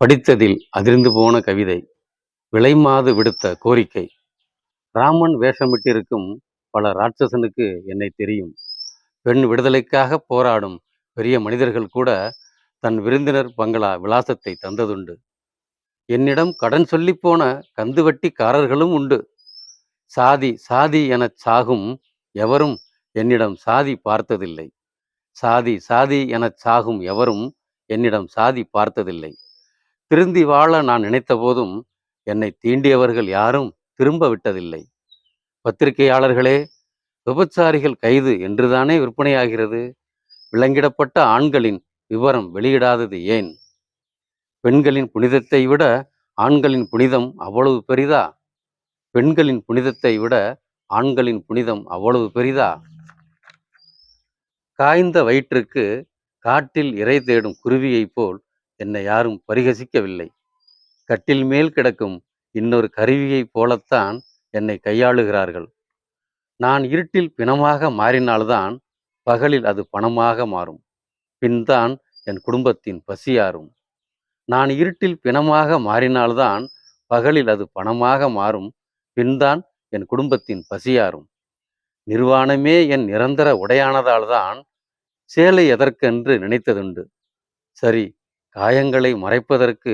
படித்ததில் அதிர்ந்து போன கவிதை. விலைமாது விடுத்த கோரிக்கை. ராமன் வேஷமிட்டிருக்கும் பல ராட்சசனுக்கு என்னை தெரியும். பெண் விடுதலைக்காக போராடும் பெரிய மனிதர்கள் கூட தன் விருந்தினர் பங்களா விலாசத்தை தந்ததுண்டு. என்னிடம் கடன் சொல்லிப் போன கந்துவட்டிக்காரர்களும் உண்டு. சாதி சாதி எனச் சாகும் எவரும் என்னிடம் சாதி பார்த்ததில்லை. சாதி சாதி எனச் சாகும் எவரும் என்னிடம் சாதி பார்த்ததில்லை. திருந்தி வாழ நான் நினைத்த போதும் என்னை தீண்டியவர்கள் யாரும் திரும்ப விட்டதில்லை. பத்திரிகையாளர்களே, விபச்சாரிகள் கைது என்றுதானே விற்பனையாகிறது. விலங்கிடப்பட்ட ஆண்களின் விவரம் வெளியிடாதது ஏன்? பெண்களின் புனிதத்தை விட ஆண்களின் புனிதம் அவ்வளவு பெரிதா? பெண்களின் புனிதத்தை விட ஆண்களின் புனிதம் அவ்வளவு பெரிதா? காய்ந்த வயிற்றுக்கு காட்டில் இரை தேடும் குருவியைப் போல் என்னை யாரும் பரிகசிக்கவில்லை. கட்டில் மேல் கிடக்கும் இன்னொரு கருவியைப் போலத்தான் என்னை கையாளுகிறார்கள். நான் இருட்டில் பிணமாக மாறினால்தான் பகலில் அது பணமாக மாறும். பின்தான் என் குடும்பத்தின் பசியாறும். நான் இருட்டில் பிணமாக மாறினால்தான் பகலில் அது பணமாக மாறும். பின்தான் என் குடும்பத்தின் பசியாறும். நிர்வாணமே என் நிரந்தர உடையானதால்தான் சேலை எதற்கென்று நினைத்ததுண்டு. சரி, காயங்களை மறைப்பதற்கு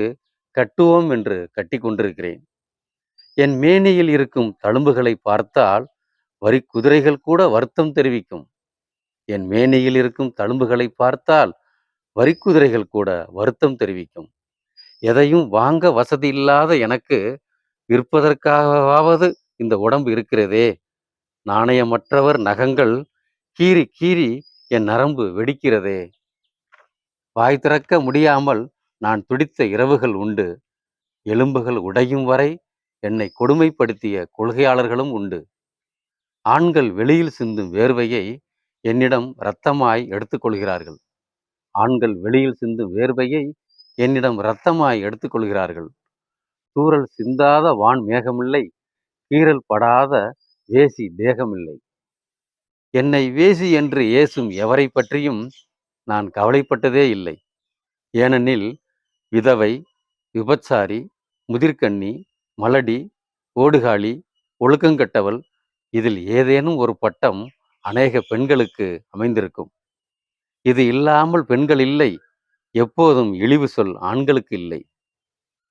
கட்டுவோம் என்று கட்டி கொண்டிருக்கிறேன். என் மேனியில் இருக்கும் தழும்புகளை பார்த்தால் வரி குதிரைகள் கூட வருத்தம் தெரிவிக்கும். என் மேனியில் இருக்கும் தழும்புகளை பார்த்தால் வரிக்குதிரைகள் கூட வருத்தம் தெரிவிக்கும். எதையும் வாங்க வசதி இல்லாத எனக்கு விற்பதற்காகவாவது இந்த உடம்பு இருக்கிறதே. நாணயமற்றவர் நகங்கள் கீறி கீறி என் நரம்பு வெடிக்கிறதே. வாய் திறக்க முடியாமல் நான் துடித்த இரவுகள் உண்டு. எலும்புகள் உடையும் வரை என்னை கொடுமைப்படுத்திய கொள்கையாளர்களும் உண்டு. ஆண்கள் வெளியில் சிந்தும் வேர்வையை என்னிடம் இரத்தமாய் எடுத்துக்கொள்கிறார்கள். ஆண்கள் வெளியில் சிந்தும் வேர்வையை என்னிடம் இரத்தமாய் எடுத்துக்கொள்கிறார்கள். தூறல் சிந்தாத வான் மேகமில்லை, கீறல் படாத வேசி தேகமில்லை. என்னை வேசி என்று ஏசும் எவரை பற்றியும் நான் கவலைப்பட்டதே இல்லை. ஏனெனில் விதவை, விபச்சாரி, முதிர்கண்ணி, மலடி, ஓடுகாலி, ஒழுக்கங்கட்டவள், இதில் ஏதேனும் ஒரு பட்டம் அநேக பெண்களுக்கு அமைந்திருக்கும். இது இல்லாமல் பெண்கள் இல்லை. எப்போதும் இழிவு சொல் ஆண்களுக்கு இல்லை.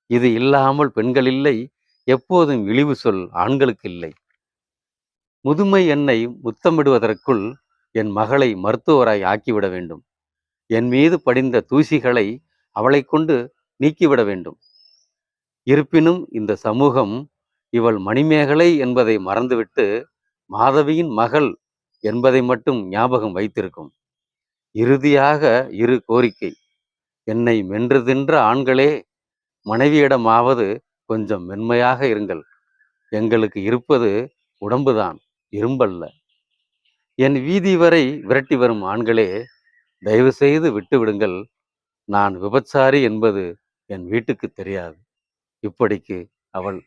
இது இல்லாமல் பெண்கள் இல்லை. எப்போதும் இழிவு சொல் ஆண்களுக்கு இல்லை. முதுமை என்னை முத்தமிடுவதற்குள் என் மகளை மருத்துவராய் ஆக்கிவிட வேண்டும். என் மீது படிந்த தூசிகளை அவளை கொண்டு நீக்கிவிட வேண்டும். இருப்பினும் இந்த சமூகம் இவள் மணிமேகலை என்பதை மறந்துவிட்டு மாதவியின் மகள் என்பதை மட்டும் ஞாபகம் வைத்திருக்கும். இறுதியாக இரு கோரிக்கை. என்னை மென்று தின்ற ஆண்களே, மனைவியிடமாவது கொஞ்சம் மென்மையாக இருங்கள். எங்களுக்கு இருப்பது உடம்புதான், இரும்பல்ல. என் வீதி வரை விரட்டி வரும் ஆண்களே, தயவு செய்து விட்டு விடுங்கள். நான் விபச்சாரி என்பது என் வீட்டுக்கு தெரியாது. இப்படிக்கு அவள்.